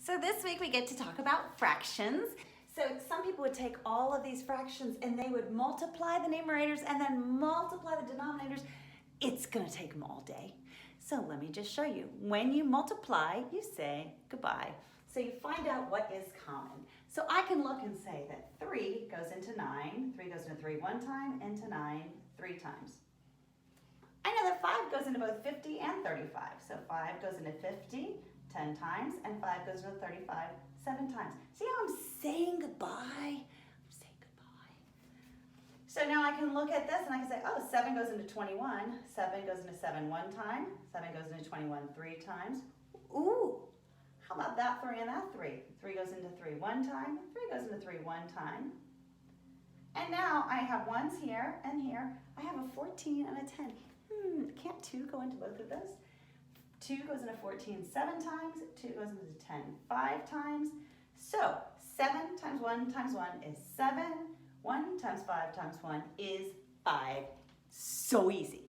So this week we get to talk about fractions. So some people would take all of these fractions and they would multiply the numerators and then multiply the denominators. It's gonna take them all day. So let me just show you. When you multiply, you say goodbye. So you find out what is common. So I can look and say that 3 goes into 9, 3 goes into 3 one time, into 9 3 times. I know that 5 goes into both 50 and 35. So 5 goes into 50 10 times, and 5 goes into 35 7 times. See how I'm saying goodbye? I'm saying goodbye. So now I can look at this and I can say, oh, 7 goes into 21. 7 goes into 7 one time. 7 goes into 21 3 times. Ooh, how about that 3 and that 3? 3 goes into 3 one time. 3 goes into 3 one time. And now I have ones here and here. I have a 14 and a 10. Can't 2 go into both of those? 2 goes into 14 7 times, 2 goes into 10 5 times. So 7 times 1 times 1 is 7. 1 times 5 times 1 is 5. So easy.